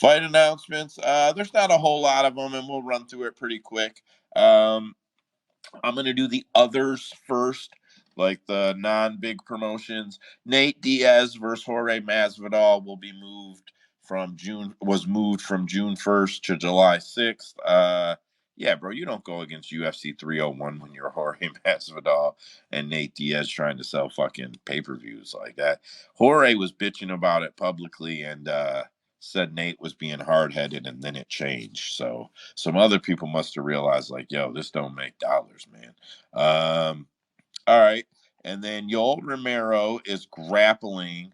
Fight announcements. There's not a whole lot of them, and we'll run through it pretty quick. Um, I'm gonna do the others first, like the non-big promotions. Nate Diaz versus Jorge Masvidal will be moved from June was moved from June 1st to July 6th. Yeah, bro, you don't go against UFC 301 when you're Jorge Masvidal and Nate Diaz trying to sell fucking pay-per-views like that. Jorge was bitching about it publicly and said Nate was being hard-headed, and then it changed. So some other people must have realized, like, yo, this don't make dollars, man. All right. And then Yoel Romero is grappling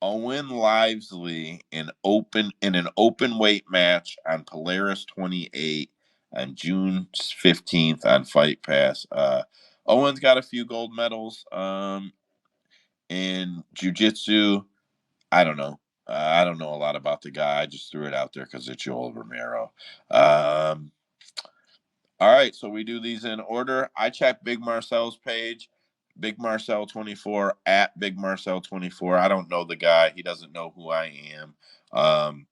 Owen Livesley in an open weight match on Polaris 28 on June 15th on Fight Pass. Owen's got a few gold medals in jiu-jitsu. I don't know. I don't know a lot about the guy. I just threw it out there because it's Yoel Romero. All right, so we do these in order. I check Big Marcel's page, Big Marcel 24 at Big Marcel 24. I don't know the guy. He doesn't know who I am.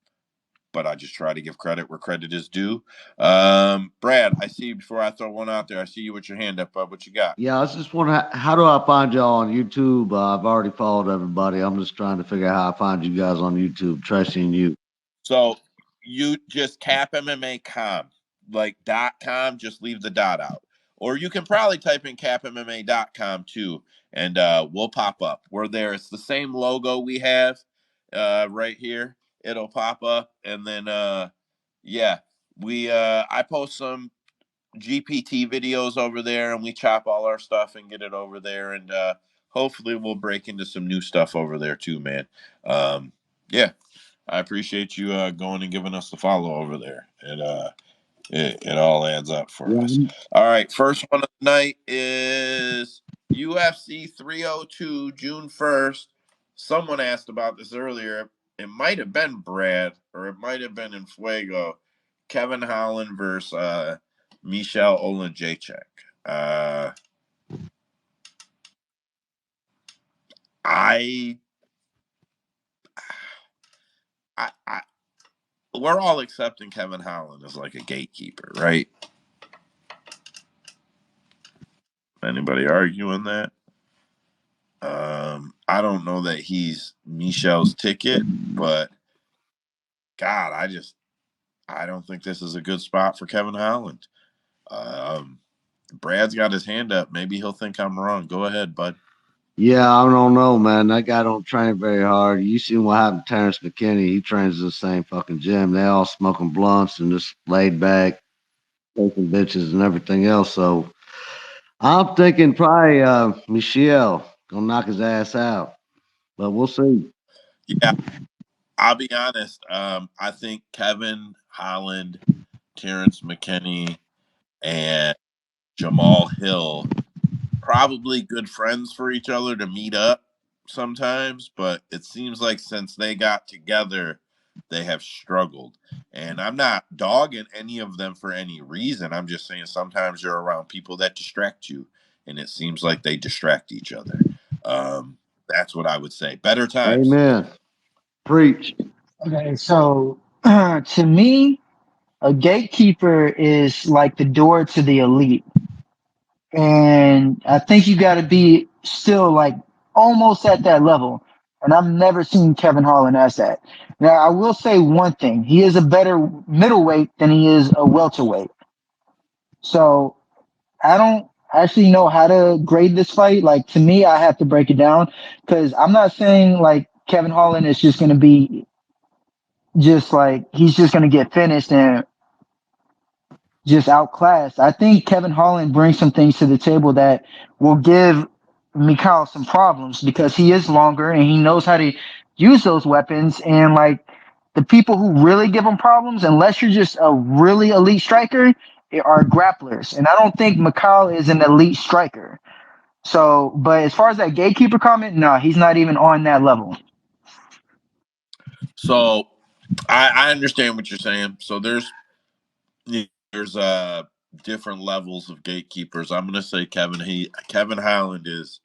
But I just try to give credit where credit is due. Brad, I see you before I throw one out there. I see you with your hand up, bud. What you got? Yeah, I was just wondering how do I find y'all on YouTube? I've already followed everybody. I'm just trying to figure out how I find you guys on YouTube. Trusting you. So you just cap MMA.com, like .com, just leave the dot out. Or you can probably type in capmma.com too, and we'll pop up. We're there. It's the same logo we have right here. It'll pop up. And then yeah, we I post some GPT videos over there and we chop all our stuff and get it over there. And hopefully we'll break into some new stuff over there too, man. Yeah. I appreciate you going and giving us the follow over there. It all adds up for us. Yeah, All right, first one of the night is UFC 302, June 1st. Someone asked about this earlier. It might have been Brad, or it might have been in Fuego. Kevin Holland versus Michelle Olajaychik. Uh, I, I, we're all accepting Kevin Holland as like a gatekeeper, right? Anybody arguing that? I don't know that he's Michelle's ticket, but God, I don't think this is a good spot for Kevin Holland. Um, Brad's got his hand up. Maybe he'll think I'm wrong. Go ahead, bud. yeah, I don't know, man. That guy don't train very hard. You seen what happened to Terrence McKinney? He trains in the same fucking gym. They all smoking blunts and just laid back, taking bitches and everything else. So I'm thinking probably Michelle gonna knock his ass out, but we'll see. Yeah, I'll be honest. I think Kevin Holland, Terrence McKinney, and Jamal Hill probably good friends for each other to meet up sometimes, but it seems like since they got together, they have struggled. And I'm not dogging any of them for any reason. I'm just saying sometimes you're around people that distract you, and it seems like they distract each other. That's what I would say. Better times. Amen. Preach. Okay, so to me, a gatekeeper is like the door to the elite. And I think you got to be still like almost at that level. And I've never seen Kevin Holland as that. Now, I will say one thing: he is a better middleweight than he is a welterweight. So I don't actually know how to grade this fight. Like to me, I have to break it down because I'm not saying like Kevin Holland is just going to be just like he's just going to get finished and just outclassed. I think Kevin Holland brings some things to the table that will give Mikhail some problems because he is longer and he knows how to use those weapons. And like the people who really give him problems, unless you're just a really elite striker, are grapplers. And I don't think Mikhail is an elite striker. So, but as far as that gatekeeper comment, no, he's not even on that level. So I understand what you're saying. So there's different levels of gatekeepers. I'm gonna say Kevin Holland is,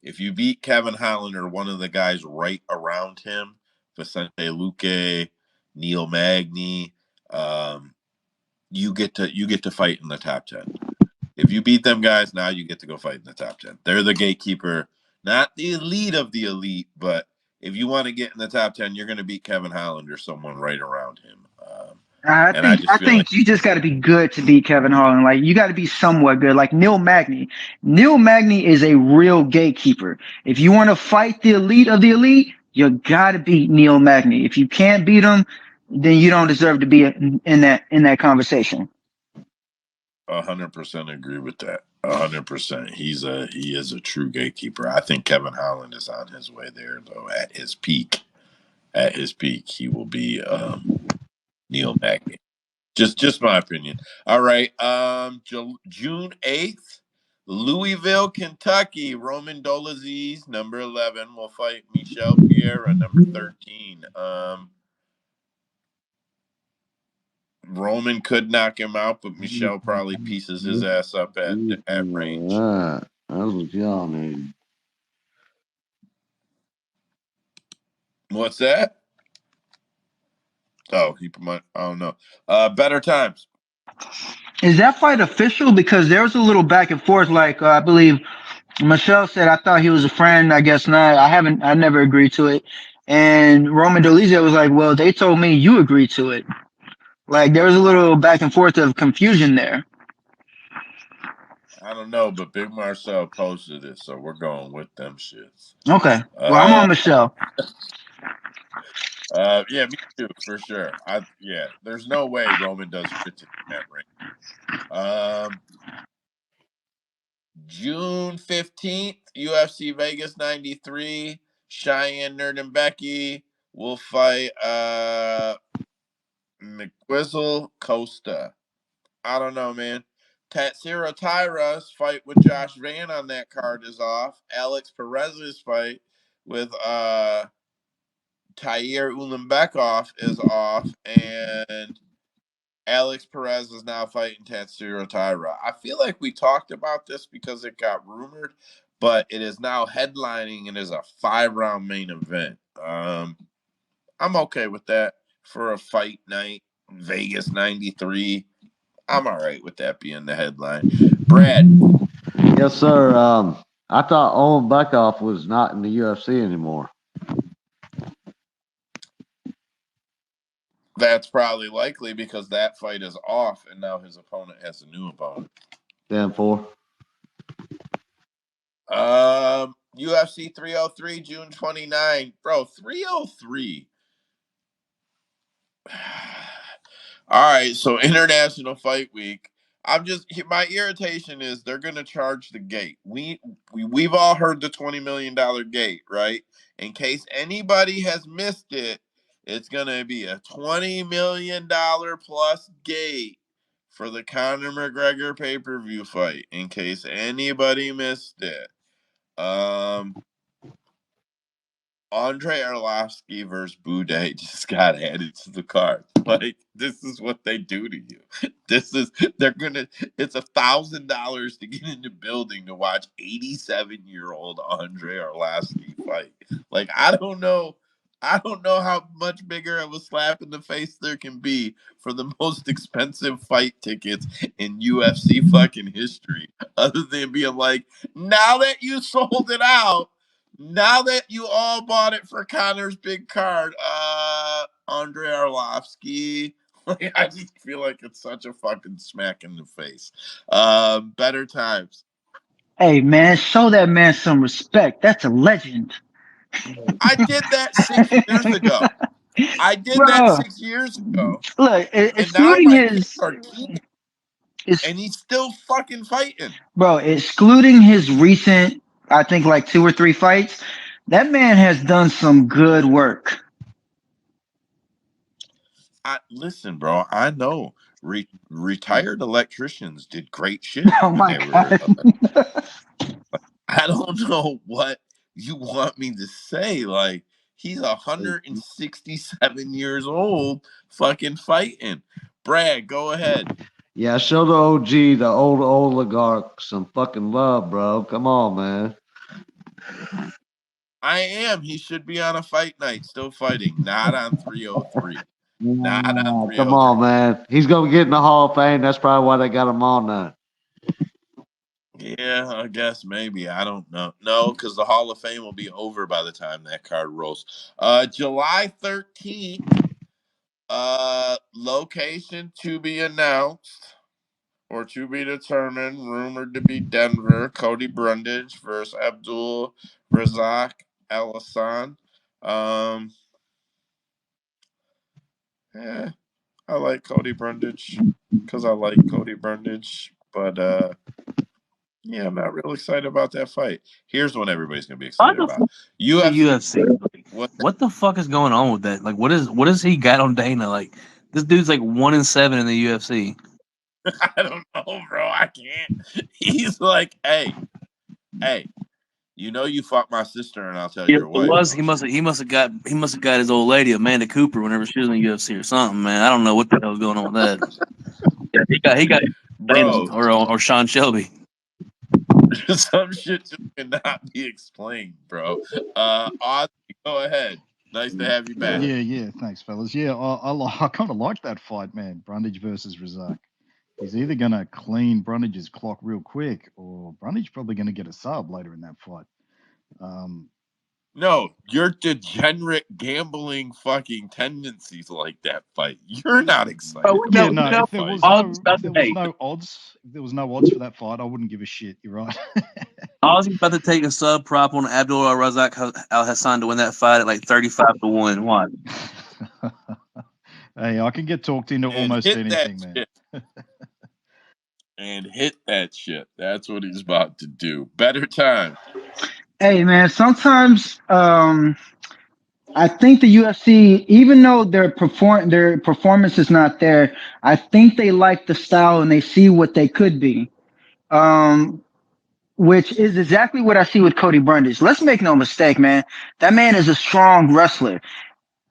if you beat Kevin Holland or one of the guys right around him, Vicente Luque, Neil Magny. Um, you get to fight in the top 10. If you beat them guys, now you get to go fight in the top 10. They're the gatekeeper, not the elite of the elite, but if you want to get in the top 10, you're going to beat Kevin Holland or someone right around him. I And I think just I feel like think you just got to be good to beat Kevin Holland. Like you got to be somewhat good. Like Neil Magny. Neil Magny is a real gatekeeper. If you want to fight the elite of the elite, you got to beat Neil Magny. If you can't beat him, then you don't deserve to be in that conversation. 100% agree with that. 100%. He is a true gatekeeper. I think Kevin Holland is on his way there though. At his peak, he will be Neil Magny. Just my opinion. All right. June 8th, Louisville, Kentucky. Roman Dolezis, number 11, will fight Michel Pereira, number 13. Roman could knock him out, but Michel probably pieces his ass up at range. Right. That's what y'all need. What's that? Oh, he might. I don't know. Better times. Is that fight official? Because there was a little back and forth. Like I believe Michelle said, I thought he was a friend. I guess not. I haven't. I never agreed to it. And Roman Dolizia was like, "Well, they told me you agreed to it." Like there was a little back and forth of confusion there. I don't know, but Big Marcel posted it, so we're going with them shits. Okay. Well, I'm Uh, on Michelle. yeah, me too, for sure. Yeah, there's no way Roman does 15 in that ring. Um, June 15th, UFC Vegas 93. Cheyenne Nerd and Becky will fight McQuizzle Costa. I don't know, man. Tatsira Tyra's fight with Josh Van on that card is off. Alex Perez's fight with Tair Ulanbekov is off, and Alex Perez is now fighting Tatsuro Taira. I feel like we talked about this because it got rumored, but it is now headlining and is a 5-round main event. I'm okay with that for a fight night. Vegas 93. I'm all right with that being the headline. Brad, Yes, sir. I thought Owen Buckoff was not in the UFC anymore. that's probably likely because that fight is off and now his opponent has a new opponent. 10-4. UFC 303, June 29. Bro, 303. All right, so International Fight Week. I'm just my irritation is they're gonna charge the gate. We've all heard the $20 million gate, right? In case anybody has missed it, it's gonna be a $20 million plus gate for the Conor McGregor pay-per-view fight. In case anybody missed it. Um Andre Arlovsky versus Boudet just got added to the card. Like, this is what they do to you. This is they're gonna. It's $1,000 to get in the building to watch 87-year-old Andre Arlovsky fight. Like, I don't know. I don't know how much bigger of a slap in the face there can be for the most expensive fight tickets in UFC fucking history, other than being like, now that you sold it out, now that you all bought it for Connor's big card, Andre Arlovsky, like, I just feel like it's such a fucking smack in the face. Better times. Hey man, show that man some respect. That's a legend. I did that 6 years ago. I did that Bro, 6 years ago, look, and now excluding my kids his are teens, is and he's still fucking fighting. bro, excluding his recent, I think like two or three fights, that man has done some good work. Listen, bro. I know retired electricians did great shit Oh when my they were god. I don't know what you want me to say. Like, he's 167 years old, fucking fighting. Brad, go ahead. Yeah, show the OG, the old oligarch, some fucking love, bro. Come on, man. I am. He should be on a fight night, still fighting, not on 303. Not on Nah, come 303. on, man. He's gonna get in the Hall of Fame. That's probably why they got him on now. Yeah, I guess maybe. I don't know. No, because the Hall of Fame will be over by the time that card rolls. July 13th. Location to be announced or to be determined. Rumored to be Denver. Cody Brundage versus Abdul Razak Al Hassan. Um, yeah, I like Cody Brundage because I like Cody Brundage, but yeah, I'm not real excited about that fight. Here's what everybody's gonna be Why excited the about. fuck the UFC. UFC? What? What the fuck is going on with that? Like, what is he got on Dana? Like, this dude's like 1-7 in the UFC. I don't know, bro. I can't. He's like, hey, you know you fucked my sister, and I'll tell Yeah, your it wife, was don't you? he must have got his old lady Amanda Cooper whenever she was in the UFC or something, man. I don't know what the hell's going on with that. Yeah, he got Dana Bro, or Sean Shelby. some shit just cannot be explained, bro. Ozzy, go ahead. Nice to have you back. Yeah. Thanks, fellas. Yeah, I kind of like that fight, man. Brundage versus Razak. He's either gonna clean Brundage's clock real quick, or Brundage probably gonna get a sub later in that fight. Um, No, your degenerate gambling fucking tendencies like that fight. You're not Oh, excited yeah, about no. that If there fight. was Ozzy's no, about to hey, if there was no odds for that fight, I wouldn't give a shit. You're right. Ozzy's about to take a sub prop on Abdul Razak Al Hassan to win that fight at like 35-1. What? Hey, I can get talked into And almost hit that anything, man. shit. And hit that shit. That's what he's about to do. Better time. Hey man, sometimes I think the UFC, even though their performance is not there, I think they like the style and they see what they could be. Um, which is exactly what I see with Cody Brundage. Let's make no mistake, man. That man is a strong wrestler.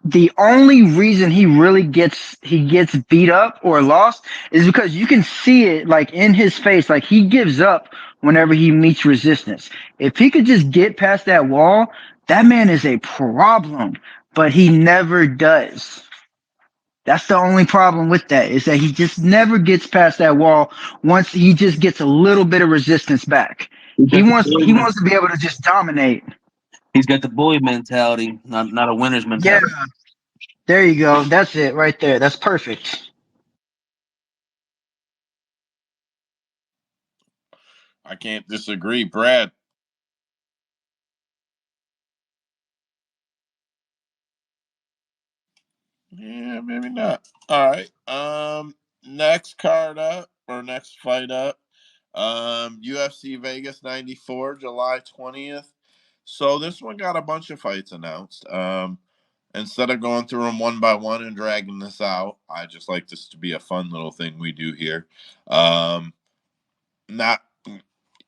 The only reason he gets beat up or lost is because you can see it like in his face, like he gives up whenever he meets resistance. If he could just get past that wall, that man is a problem, but he never does. That's the only problem with that is that he just never gets past that wall once he just gets a little bit of resistance back. He wants to be able to just dominate. He's got the bully mentality, not a winner's Yeah, mentality. there you go. That's it right there. That's perfect. I can't disagree. Brad. Yeah, maybe not. All right. Next card up or next fight up. UFC Vegas 94, July 20th. So this one got a bunch of fights announced. Instead of going through them one by one and dragging this out, I just like this to be a fun little thing we do here. Not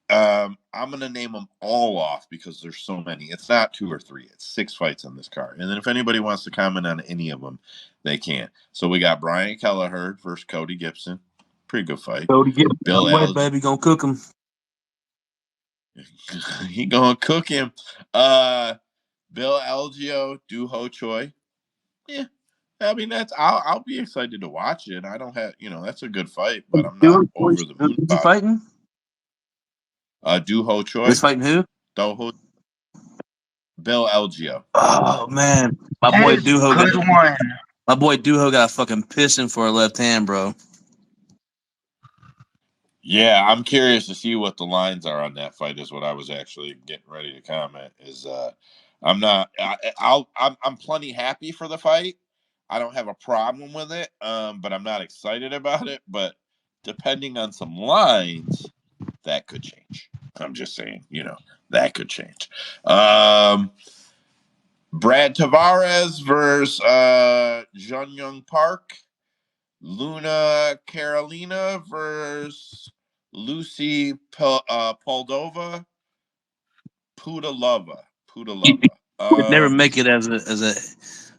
I'm gonna name them all off because there's so many. It's not two or three; it's six fights on this card. And then if anybody wants to comment on any of them, they can. So we got Brian Kelleher versus Cody Gibson, pretty good fight. Cody Gibson, Bill way Alge, baby, gonna cook him. he gonna cook him. Bill Algeo, Ho Choi. Yeah, I mean that's I'll be excited to watch it. I don't have that's a good fight, but I'm not over the moon Who's he about it. fighting? Ho He's Choi, fighting who? Doho, Bill Algeo. Oh man, That is a good one. my boy Duho got fucking pissing for a left hand, bro. Yeah, I'm curious to see what the lines are on that fight. Is what I was actually getting ready to comment. Is I'm not. I'm plenty happy for the fight. I don't have a problem with it. But I'm not excited about it. But depending on some lines, that could change. I'm just saying, that could change. Brad Tavares versus Jun Young Park. Luna Carolina versus Lucy Poldova. Pudalova. You Pudalova. could never make it as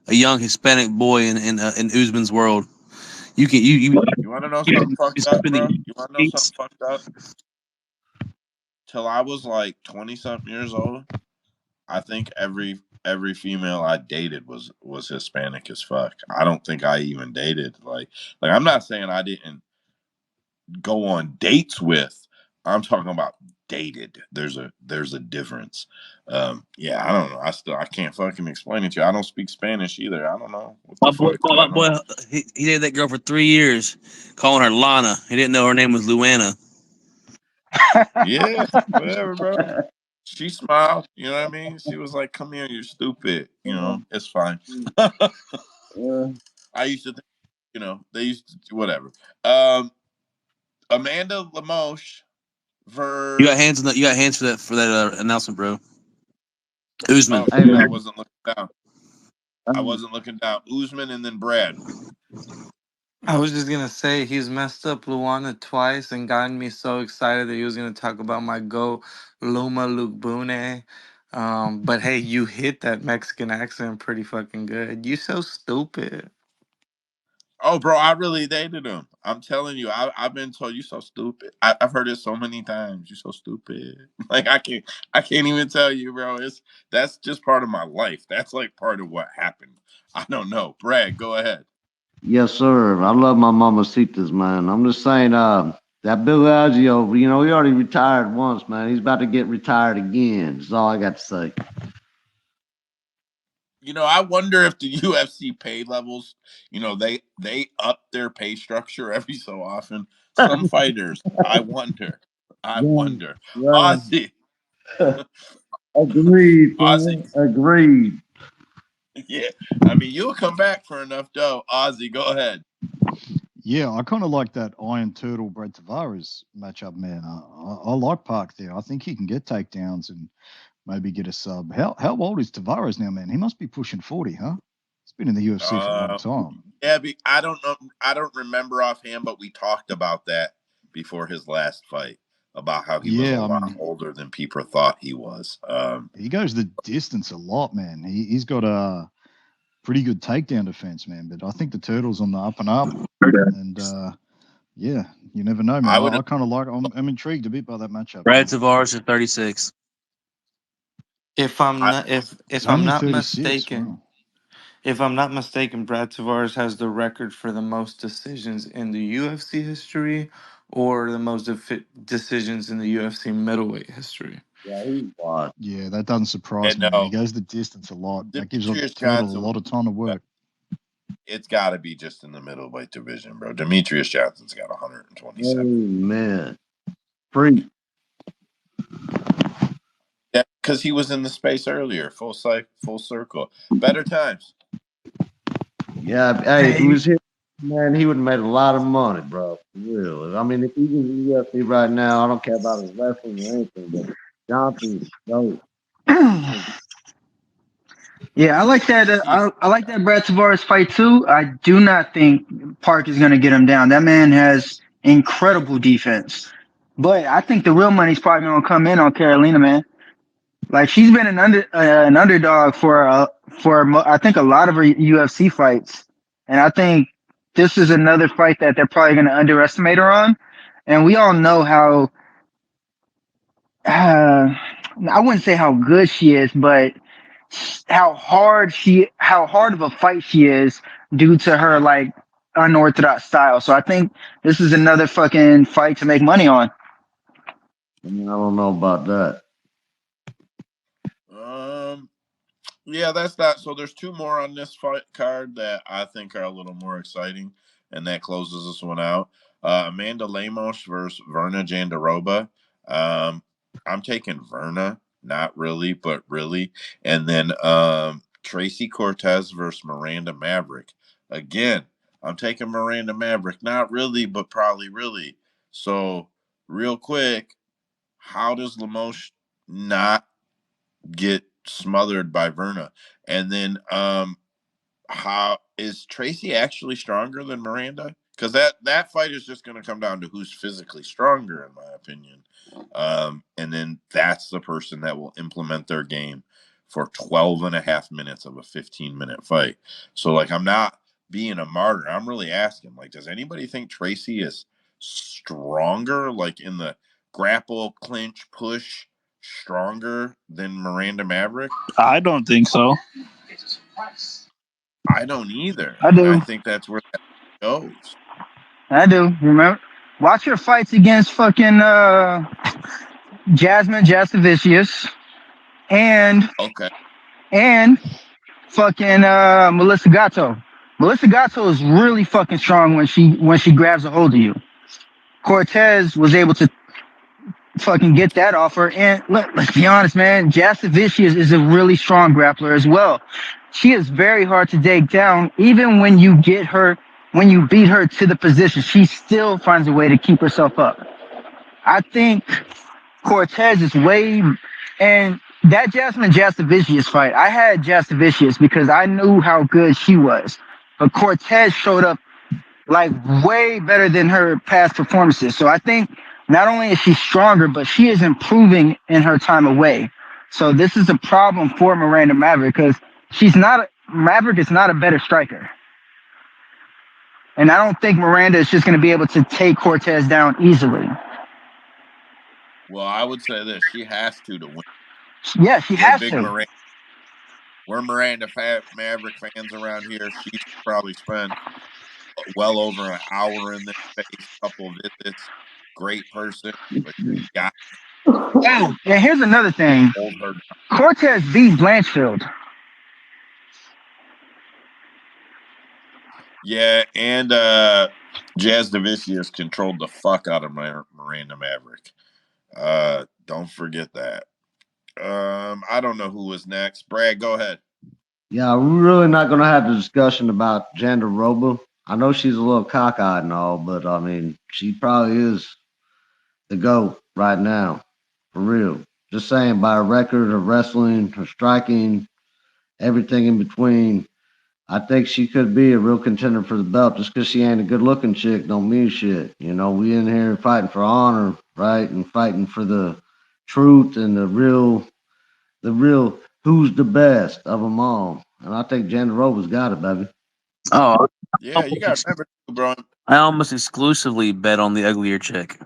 a young Hispanic boy in Usman's world. You can You want to know you something fucked up, bro? spending You want to know something decades. fucked up? Till I was like 20 something years old, I think every every female I dated was Hispanic as fuck. I don't think I even dated like I'm not saying I didn't go on dates with. I'm talking about dated. There's a difference. Yeah, I don't know. I can't fucking explain it to you. I don't speak Spanish either. I don't know what the fuck is My going boy, on. he dated that girl for 3 years, calling her Lana. He didn't know her name was Luana. Yeah, whatever, bro. She smiled. You know what I mean? She was like, "Come here, you're stupid." You know, it's fine. I used to think, they used to whatever. Um, Amanda Lamoche versus. You got hands for that announcement, bro. Usman. Oh Hey shit! I man, wasn't looking down. I um, wasn't looking down. Usman and then Brad. I was just gonna say he's messed up Luana twice and gotten me so excited that he was gonna talk about my go Luma Lukbune. But hey, you hit that Mexican accent pretty fucking good. You so stupid. Oh, bro, I really dated him. I'm telling you, I've been told you so stupid. I've heard it so many times. You so stupid. Like I can't even tell you, bro. That's just part of my life. That's like part of what happened. I don't know. Brad, go ahead. yes sir. I love my mamacitas, man. I'm just saying, that Bill Algeo, he already retired once, man. He's about to get retired again. That's all I got to say. I wonder if the UFC pay levels, they up their pay structure every so often. Some fighters, I wonder. I Yeah, wonder. yeah. Ozzy, Agreed, Ozzy, man. Agreed. yeah. I mean, you'll come back for enough dough. Ozzy, go ahead. Yeah, I kind of like that Iron Turtle Brad Tavares matchup, man. I like Park there. I think he can get takedowns and maybe get a sub. How old is Tavares now, man? He must be pushing 40, huh? He's been in the UFC for a long Uh, time. yeah, I don't know. I don't remember offhand, but we talked about that before his last fight about how he was a Yeah, I lot mean, older than people thought he was. he goes the distance a lot, man. He's got a pretty good takedown defense, man. But I think the Turtle's on the up and up. And yeah, you never know, man. I I, would. I kind of like. I'm intrigued a bit by that matchup, Brad man. Tavares is 36. If I'm I not He's if I'm only not 36. mistaken, Wow. if I'm not mistaken, Brad Tavares has the record for the most decisions in the UFC history, or the most decisions in the UFC middleweight history. Yeah, he's wide. Yeah, that doesn't surprise and me, man. He no, goes the distance a lot. That gives a Demetrius Turtle a Johnson. lot of time to work. It's got to be just in the middleweight division, bro. Demetrius Johnson's got 127. Amen. Freak. Yeah, because he was in the space earlier. Full circle. Better times. Yeah, hey, if he Hey, was here, man, he would have made a lot of money, bro. For real. I mean, if he was in the UFC right now, I don't care about his wrestling or anything, but Johnson's dope. yeah, I like that. He's I like that Brad Tavares fight too. I do not think Park is going to get him down. That man has incredible defense, but I think the real money's probably going to come in on Carolina, man. Like she's been an underdog I think a lot of her UFC fights, and I think this is another fight that they're probably going to underestimate her on. And we all know how I wouldn't say how good she is, but how hard of a fight she is due to her like unorthodox style. So I think this is another fucking fight to make money on. I mean, I don't know about that. um yeah, that's that. So there's two more on this fight card that I think are a little more exciting, and that closes this one out. Amanda Lemos versus Verna Jandaroba. Um, I'm taking Verna, not really, but really. And then Tracy Cortez versus Miranda Maverick. Again, I'm taking Miranda Maverick, not really, but probably really. So real quick, how does Lemos not get smothered by Verna? And then how is Tracy actually stronger than Miranda? Because that fight is just going to come down to who's physically stronger, in my opinion. And then that's the person that will implement their game for 12 and a half minutes of a 15-minute fight. So, like, I'm not being a martyr. I'm really asking, like, does anybody think Tracy is stronger, like, in the grapple, clinch, push stronger than Miranda Maverick? I don't think so. I don't either, I and I do. think that's where that goes. I do. Remember, watch her fights against fucking Jasmine Jasavicius and Okay. and fucking Melissa Gatto. Melissa Gatto is really fucking strong when she grabs a hold of you. Cortez was able to fucking get that offer. And let's be honest, man, Jasavicius is a really strong grappler as well. She is very hard to take down. Even when you get her, when you beat her to the position, she still finds a way to keep herself up. I think Cortez is way, and that Jasmine Jasavicius fight, I had Jasavicius because I knew how good she was. But Cortez showed up like way better than her past performances. So I think not only is she stronger, but she is improving in her time away. So this is a problem for Miranda Maverick because Maverick is not a better striker. And I don't think Miranda is just going to be able to take Cortez down easily. Well, I would say this: she has to win. Yeah, she We're has big to. Miranda. We're Maverick fans around here. She's probably spent well over an hour in this space, couple of visits. Great person, but you got Oh, and here's another thing. to hold her down. Cortez beat Blanchfield. Yeah, and Jazz Davicius controlled the fuck out of Miranda Maverick. Don't forget that. I don't know who is next. Brad, go ahead. Yeah, we're really not going to have the discussion about Jandaroba. I know she's a little cockeyed and all, but I mean, she probably is the GOAT right now, for real. Just saying, by a record of wrestling, her striking, everything in between, I think she could be a real contender for the belt. Just because she ain't a good looking chick don't mean shit. You know, we in here fighting for honor, right? And fighting for the truth and the real who's the best of them all. And I think Jandarova's got it, baby. Oh, Yeah, you got to remember, too, bro. I almost exclusively bet on the uglier chick.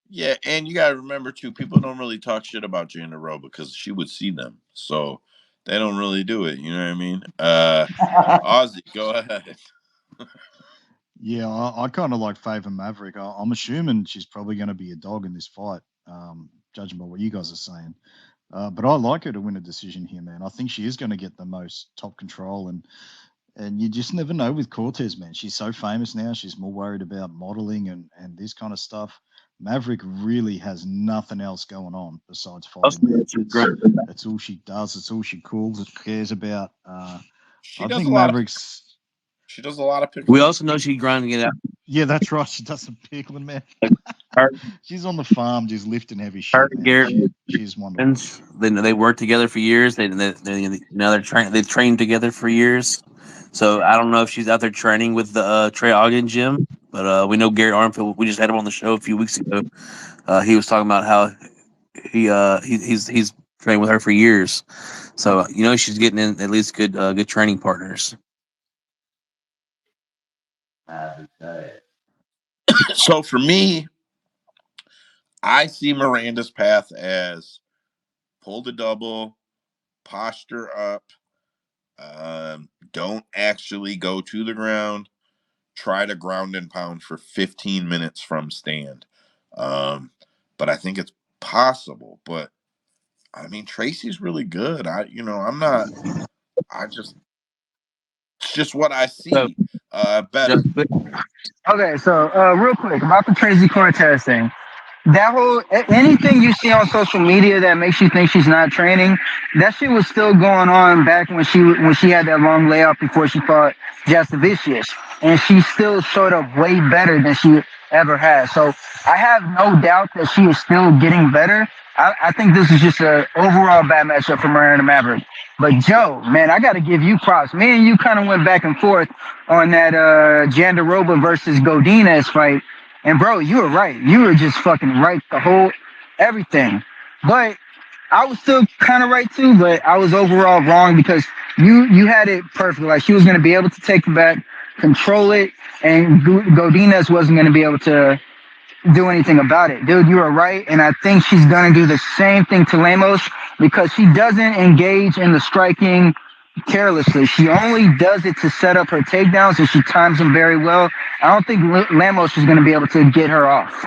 Yeah, and you got to remember too. People don't really talk shit about Jana Rowe because she would see them, so they don't really do it. You know what I mean? Ozzy, go ahead. Yeah, I kind of like favor Maverick. I'm assuming she's probably going to be a dog in this fight, judging by what you guys are saying. But I like her to win a decision here, man. I think she is going to get the most top control, and you just never know with Cortez, man. She's so famous now. She's more worried about modeling and this kind of stuff. Maverick really has nothing else going on besides fighting, man. That's all she does. It's all she calls, cares about. She I does think a lot of Maverick's. she does a lot of We pickling. also know she grinding it out. Yeah, that's right. She does some pickling, man. Her, She's on the farm just lifting heavy her shit, and man. Garrett, She's one to watch. friends. They worked together for years. They've trained together for years. So I don't know if she's out there training with the Trey Ogden gym, but we know Garrett Armfield. We just had him on the show a few weeks ago. He was talking about how he's trained with her for years. So you know she's getting in at least good training partners. So for me, I see Miranda's path as pull the double, posture up, don't actually go to the ground, try to ground and pound for 15 minutes from stand. Um, but I think it's possible. But I mean, Tracy's really good. I'm not. I just it's just what I So see. Better. just Okay, so real quick about the Tracy Cortez thing. That whole anything you see on social media that makes you think she's not training, that shit was still going on back when she had that long layoff before she fought Jasavicius, and she still showed up way better than she ever has. So I have no doubt that she is still getting better. I think this is just a overall bad matchup for Miranda Maverick. But Joe, man, I got to give you props. Me and you kind of went back and forth on that Jandaroba versus Godinez fight. And bro, you were right. You were just fucking right the whole everything. But I was still kind of right too. But I was overall wrong because you had it perfect. Like she was gonna be able to take it back, control it, and Godinez wasn't gonna be able to do anything about it. Dude, you are right. And I think she's going to do the same thing to Lemos because she doesn't engage in the striking carelessly. She only does it to set up her takedowns and she times them very well. I don't think Lemos is going to be able to get her off.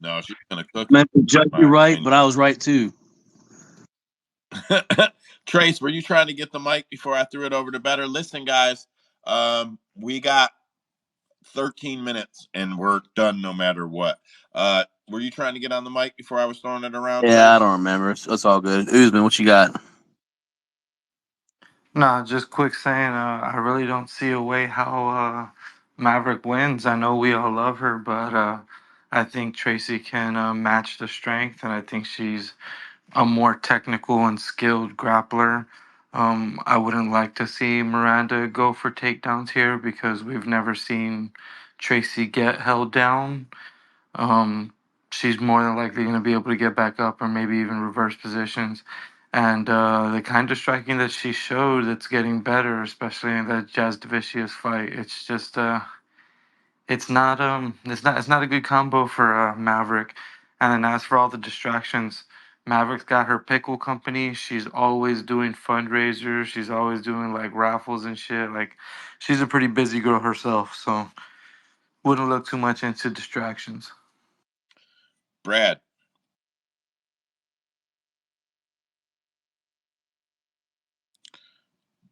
No, she's gonna cook Man, her, Joe, in you're my right, opinion. but I was right too. Trace, were you trying to get the mic before I threw it over to Better? Listen, guys, we got 13 minutes and we're done no matter what. Were you trying to get on the mic before I was throwing it around, Yeah, I Trace? don't remember. It's all good. Usman, what you got? Nah, just quick saying, I really don't see a way how Maverick wins. I know we all love her, but I think Tracy can match the strength, and I think she's a more technical and skilled grappler. I wouldn't like to see Miranda go for takedowns here because we've never seen Tracy get held down. Um, she's more than likely going to be able to get back up or maybe even reverse positions. And the kind of striking that she showed, it's getting better, especially in that Jazz Davicius fight. It's just it's not a good combo for Maverick. And then as for all the distractions, Maverick's got her pickle company. She's always doing fundraisers. She's always doing like raffles and shit. Like she's a pretty busy girl herself, so wouldn't look too much into distractions. Brad.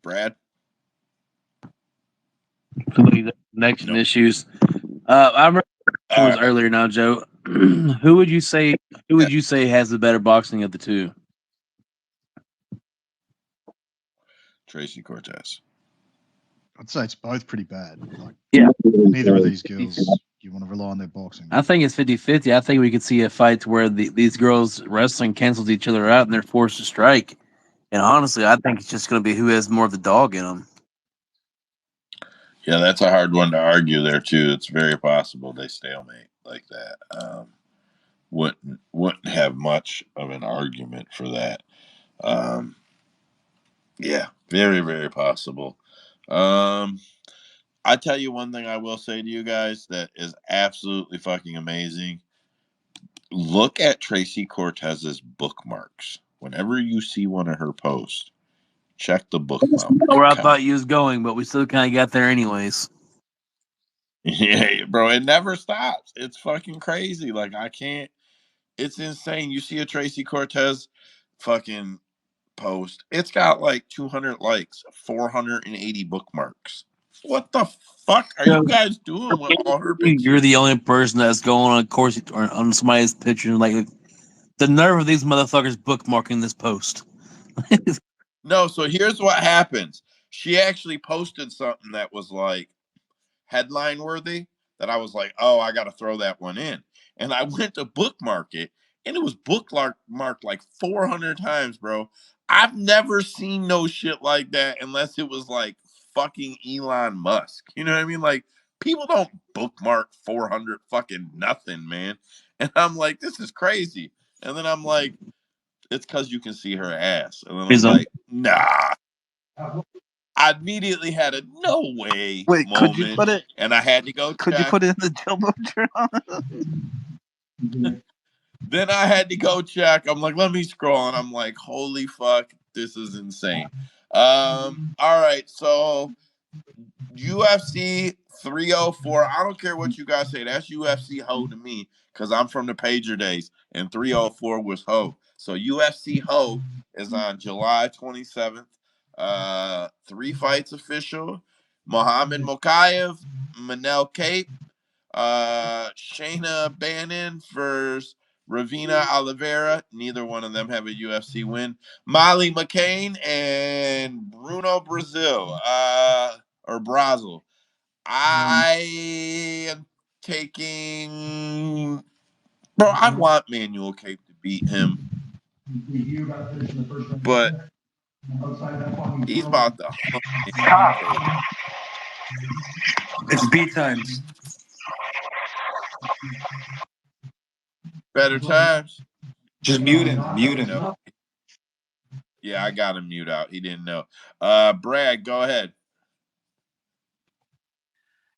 Brad? Connection Nope. issues. I remember All was right. earlier now, Joe. Who would you say? Who would you say has the better boxing of the two? Tracy Cortez. I'd say it's both pretty bad. Like Yeah, neither of these girls, you want to rely on their boxing. I think it's 50-50. I think we could see a fight where these girls wrestling cancels each other out and they're forced to strike. And honestly, I think it's just going to be who has more of the dog in them. Yeah, that's a hard one to argue there too. It's very possible they stalemate like that. Wouldn't have much of an argument for that. Um, yeah, very very possible. Um, I tell you one thing I will say to you guys that is absolutely fucking amazing. Look at Tracy Cortez's bookmarks. Whenever you see one of her posts, check the That's bookmark not where I count. thought you was going, but we still kind of got there anyways. Yeah, bro, it never stops. It's fucking crazy. Like I can't. It's insane. You see a Tracy Cortez fucking post. It's got like 200 likes, 480 bookmarks. What the fuck are So, you guys doing with all her you're the pictures? only person that's going on a course or on somebody's picture. Like the nerve of these motherfuckers bookmarking this post. No, so here's what happens. She actually posted something that was like headline worthy that I was like, oh, I got to throw that one in. And I went to bookmark it, and it was bookmarked like 400 times, bro. I've never seen no shit like that unless it was like fucking Elon Musk. You know what I mean? Like, people don't bookmark 400 fucking nothing, man. And I'm like, this is crazy. And then I'm like, it's because you can see her ass. And then I'm Reason. like, nah. I immediately had a no way Wait, moment, and I had to go could you check. put it in the Jumbotron? Then I had to go check. I'm like, let me scroll, and I'm like, holy fuck, this is insane. All right, so UFC 304. I don't care what you guys say. That's UFC Ho to me because I'm from the pager days, and 304 was Ho. So UFC Ho is on July 27th. Three fights official. Mohammed Mokayev, Manel Cape, Shayna Bannon versus Ravina Oliveira. Neither one of them have a UFC win. Molly McCain and Bruno Brazil, or Brazil. I am taking. Bro, I want Manuel Cape to beat him, but he's about to hump Manuel Cape. It's B times. Better times. Just mute him. He Mute didn't know. him. Yeah, I got him mute out. He didn't know. Brad, go ahead.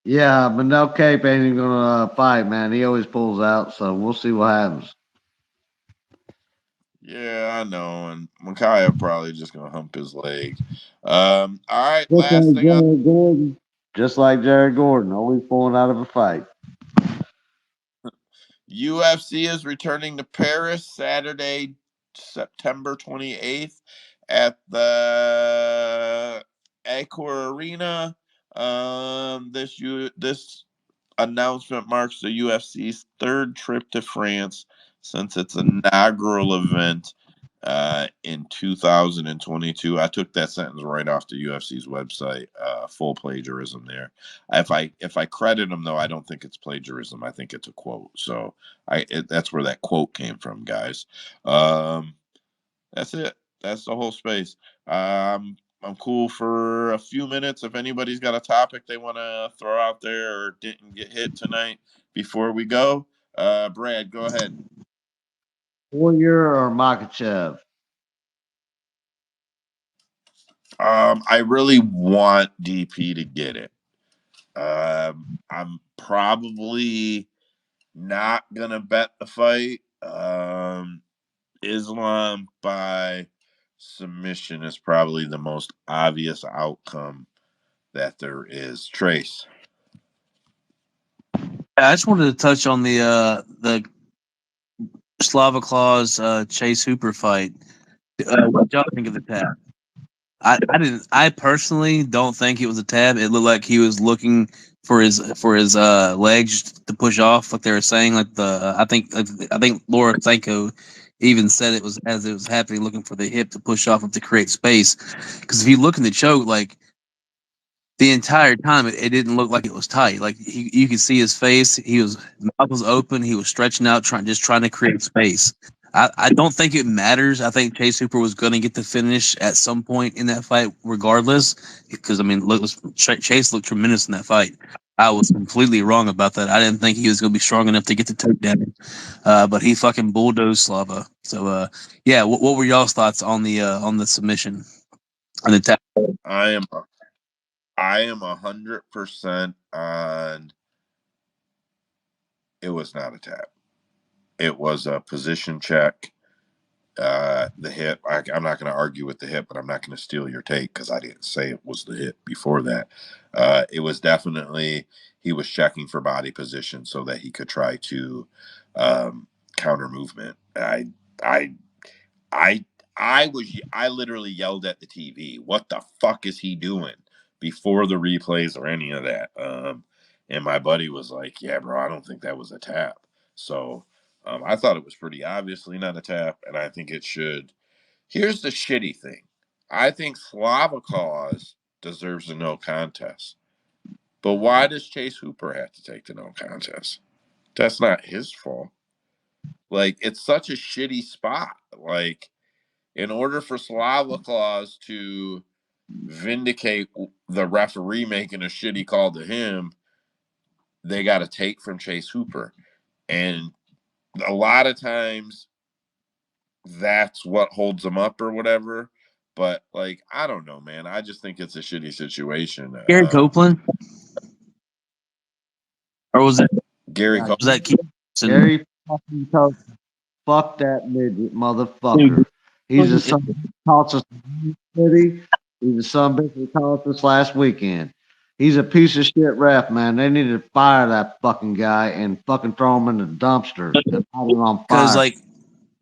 Yeah, but no Cape ain't even gonna fight, man. He always pulls out, so we'll see what happens. Yeah, I know. And Micaiah probably just gonna hump his leg. All right, Just last like thing on Jared Gordon. Just like Jared Gordon, always pulling out of a fight. UFC is returning to Paris Saturday, September 28th at the Accor Arena. This announcement marks the UFC's third trip to France since its inaugural event in 2022. I took that sentence right off the UFC's website. Full plagiarism there. If I credit them though, I don't think it's plagiarism. I think it's a quote. So that's where that quote came from, guys. Um, that's it. That's the whole space. I'm cool for a few minutes. If anybody's got a topic they want to throw out there or didn't get hit tonight before we go, Brad, go ahead. Warrior or Makachev? I really want DP to get it. I'm probably not gonna bet the fight. Islam by submission is probably the most obvious outcome that there is. Trace. I just wanted to touch on the Slava Claus Chase Hooper fight. What y'all think of the tap? I didn't. I personally don't think it was a tab. It looked like he was looking for his legs to push off, like they were saying. Like I think Laura Sanko even said it was as it was happening, looking for the hip to push off to create space. Because if you look in the choke, like the entire time, it didn't look like it was tight. Like you could see his face. Mouth was open. He was stretching out, trying to create space. I don't think it matters. I think Chase Hooper was going to get the finish at some point in that fight, regardless. Because I mean, Chase looked tremendous in that fight. I was completely wrong about that. I didn't think he was going to be strong enough to get the takedown, but he fucking bulldozed Slava. So, yeah, what were y'all's thoughts on the submission on the tap? I am I am 100% on. It was not a tap. It was a position check. The hip. I'm not going to argue with the hip, but I'm not going to steal your take because I didn't say it was the hip before that. It was definitely he was checking for body position so that he could try to counter movement. I I I literally yelled at the TV, "What the fuck is he doing?" before the replays or any of that. And my buddy was like, "Yeah, bro, I don't think that was a tap." So I thought it was pretty obviously not a tap, and I think it should. Here's the shitty thing: I think Slavakos deserves a no contest, but why does Chase Hooper have to take the no contest? That's not his fault. Like it's such a shitty spot. Like in order for Slava Claus to vindicate the referee making a shitty call to him, they got to take from Chase Hooper. And a lot of times that's what holds them up or whatever. But like, I don't know, man. I just think it's a shitty situation. Gary Copeland, or Gary Yeah, Cole. was that Keith? Gary fucking Cope. Fuck that midget motherfucker. He's the son who taught us city. He's the son bitch who taught us last weekend. He's a piece of shit ref, man. They need to fire that fucking guy and fucking throw him in the dumpster and light him on Because fire. like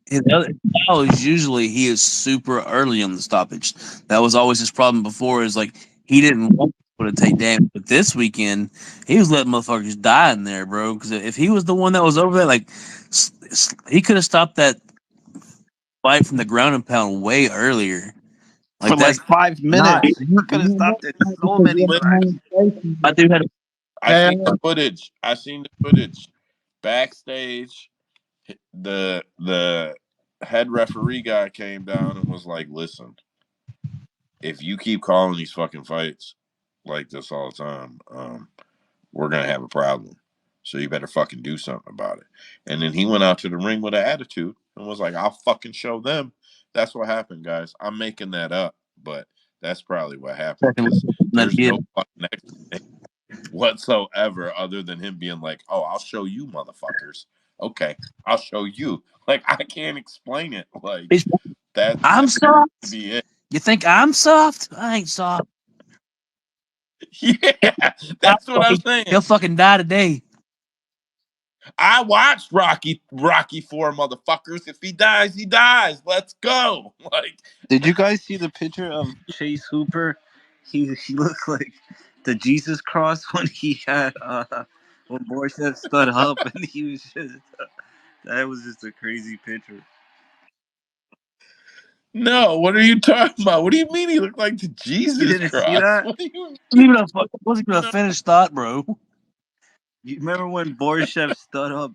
his other style is usually he is super early on the stoppage. That was always his problem before. Is like he didn't want people to take damage, but this weekend he was letting motherfuckers die in there, bro. Because if he was the one that was over there, like he could have stopped that fight from the ground and pound way earlier. For Like like that's Not5 minutes. He could have stopped it so because many what Lit- times. I do had I seen the footage. I seen the footage backstage. The head referee guy came down and was like, "Listen, if you keep calling these fucking fights like this all the time, we're gonna have a problem. So you better fucking do something about it." And then he went out to the ring with an attitude and was like, "I'll fucking show them." That's what happened, guys. I'm making that up, but that's probably what happened second because that there's he no fucking explanation. whatsoever, other than him being like, "Oh, I'll show you, motherfuckers." Okay, I'll show you. Like I can't explain it. Like Bitch, that I'm to soft. be it. You think I'm soft? I ain't soft. Yeah, that's what I'm saying. He'll fucking die today. I watched Rocky Four, motherfuckers. If he dies, he dies. Let's go. Like Did you guys see the picture of Chase Hooper? He looked like the Jesus cross when he had when Borshett stood up and he was just that was just a crazy picture. no, what are you talking about? What do you mean he looked like the You Jesus didn't see cross? that? What do you Wasn't even a no? finished thought, bro. You remember when Borshev stood up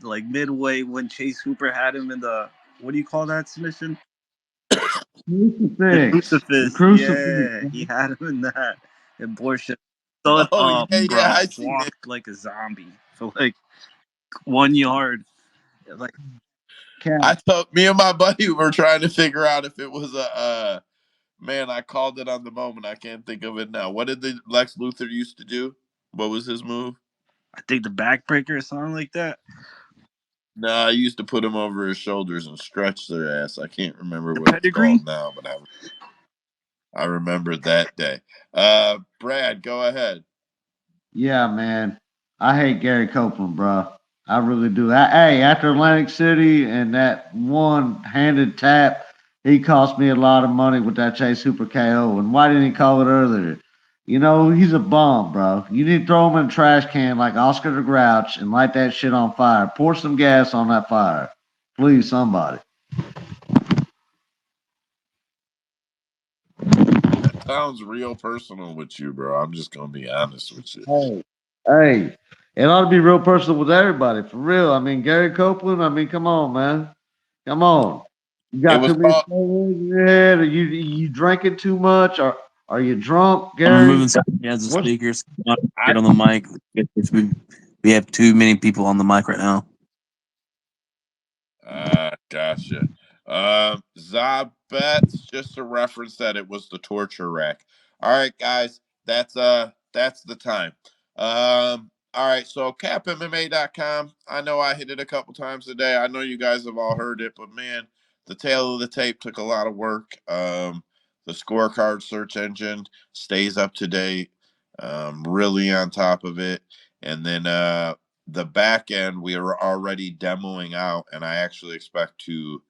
like midway when Chase Hooper had him in the what do you call that submission? The Crucifix. The crucifix. crucifix. Yeah, he had him in that, and Borshev stood Oh up, yeah, bro, I seen it. walked like a zombie for like 1 yard. Like Cap. I thought me and my buddy were trying to figure out if it was a man. I called it on the moment. I can't think of it now. What did the Lex Luthor used to do? What was his move? I think the backbreaker or something like that. No, I used to put him over his shoulders and stretch their ass. I can't remember The what it's pedigree. called now, but I remember that day. Brad, go ahead. Yeah, man. I hate Gary Copeland, bro. I really do. Hey, after Atlantic City and that one-handed tap, he cost me a lot of money with that Chase Super KO. And why didn't he call it earlier? You know, he's a bum, bro. You need to throw him in a trash can like Oscar the Grouch and light that shit on fire. Pour some gas on that fire. Please, somebody. That sounds real personal with you, bro. I'm just gonna be honest with you. Hey, hey, it ought to be real personal with everybody, for real. I mean, Gary Copeland, I mean, come on, man. Come on. You It got was too many called. flavors in your head? Are you drinking too much? Or are you drunk, I'm Gary? removing some hands and What's speakers. Not I get on the mic. We have too many people on the mic right now. Gotcha. Zabets, just to reference that it was the torture rack. All right, guys, that's the time. All right, so capmma.com. I know I hit it a couple times today. I know you guys have all heard it, but man, the tail of the tape took a lot of work. The scorecard search engine stays up to date, really on top of it. And then the back end we are already demoing out, and I actually expect to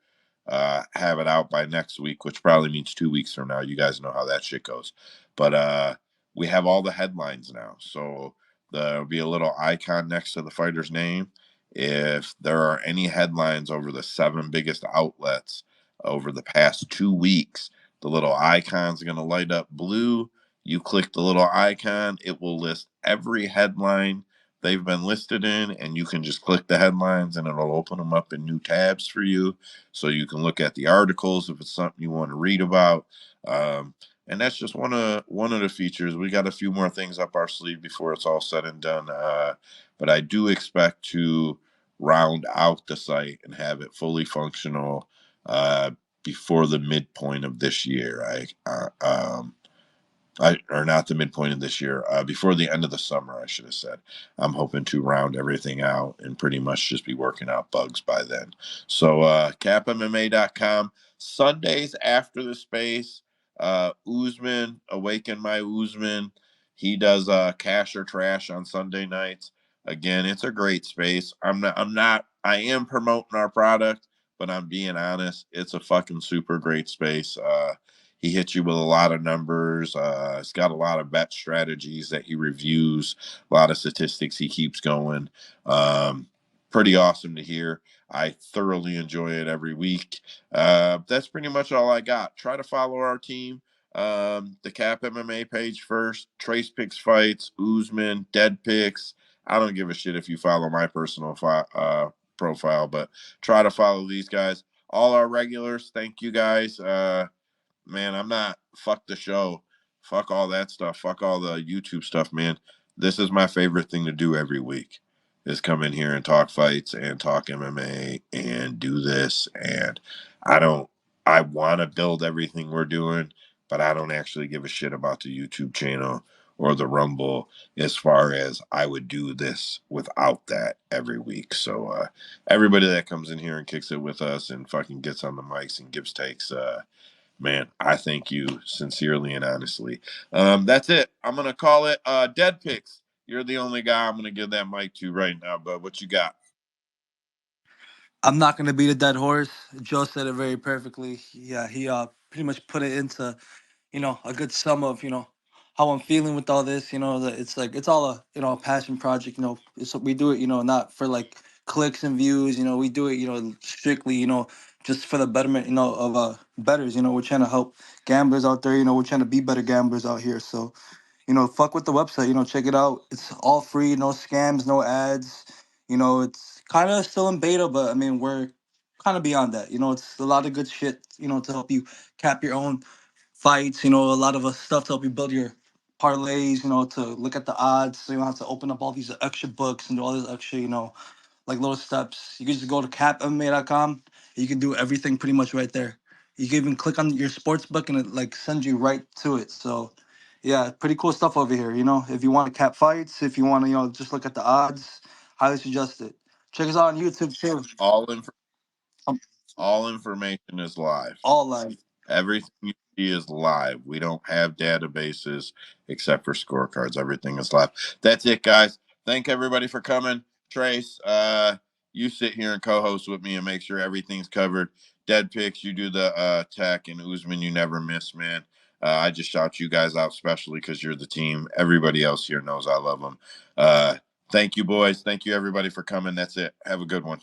have it out by next week, which probably means 2 weeks from now. You guys know how that shit goes. But we have all the headlines now, so there'll be a little icon next to the fighter's name. If there are any headlines over the seven biggest outlets over the past 2 weeks, the little icon's going to light up blue. You click the little icon, it will list every headline they've been listed in, and you can just click the headlines and it'll open them up in new tabs for you so you can look at the articles if it's something you want to read about. And that's just one of the features. We got a few more things up our sleeve before it's all said and done. But I do expect to round out the site and have it fully functional before the midpoint of this year. Or not the midpoint of this year, before the end of the summer, I should have said. I'm hoping to round everything out and pretty much just be working out bugs by then. So, capmma.com. Sundays after the space, Usman, Awaken My Usman. He does cash or trash on Sunday nights. Again, it's a great space. I am promoting our product, but I'm being honest. It's a fucking super great space. He hits you with a lot of numbers. He's got a lot of bet strategies that he reviews, a lot of statistics he keeps going. Pretty awesome to hear. I thoroughly enjoy it every week. That's pretty much all I got. Try to follow our team. The Cap MMA page first. Trace picks fights, Usman, dead picks. I don't give a shit if you follow my personal profile, but try to follow these guys. All our regulars, thank you guys. Man, I'm not fuck the show. Fuck all that stuff. Fuck all the YouTube stuff, man. This is my favorite thing to do every week is come in here and talk fights and talk MMA and do this. And I don't I want to build everything we're doing, but I don't actually give a shit about the YouTube channel or the Rumble as far as I would do this without that every week. So everybody that comes in here and kicks it with us and fucking gets on the mics and gives takes, man, I thank you sincerely and honestly. That's it. I'm gonna call it dead picks. You're the only guy I'm gonna give that mic to right now, bud. What you got? I'm not gonna beat a dead horse. Joe said it very perfectly. Yeah, he pretty much put it into a good sum of how I'm feeling with all this. That it's like it's all a a passion project. It's we do it not for like clicks and views. We do it strictly just for the betterment of betters. We're trying to help gamblers out there. We're trying to be better gamblers out here. So fuck with the website. Check it out. It's all free, no scams, no ads. It's kind of still in beta, but I mean, we're kind of beyond that. It's a lot of good shit, to help you cap your own fights, a lot of stuff to help you build your parlays, to look at the odds. So you don't have to open up all these extra books and do all this extra, like little steps. You can just go to capmma.com. You can do everything pretty much right there. You can even click on your sports book and it like sends you right to it. So yeah, pretty cool stuff over here. If you want to cap fights, if you want to, just look at the odds, highly suggest it. Check us out on YouTube too. All inf- Um, all information is live. all live. Everything you see is live. We don't have databases except for scorecards. Everything is live. That's it, guys. Thank everybody for coming. Trace, you sit here and co-host with me and make sure everything's covered. Dead picks, you do the tech, and Usman, you never miss, man. I just shout you guys out specially because you're the team. Everybody else here knows I love them. Thank you, boys. Thank you, everybody, for coming. That's it. Have a good one.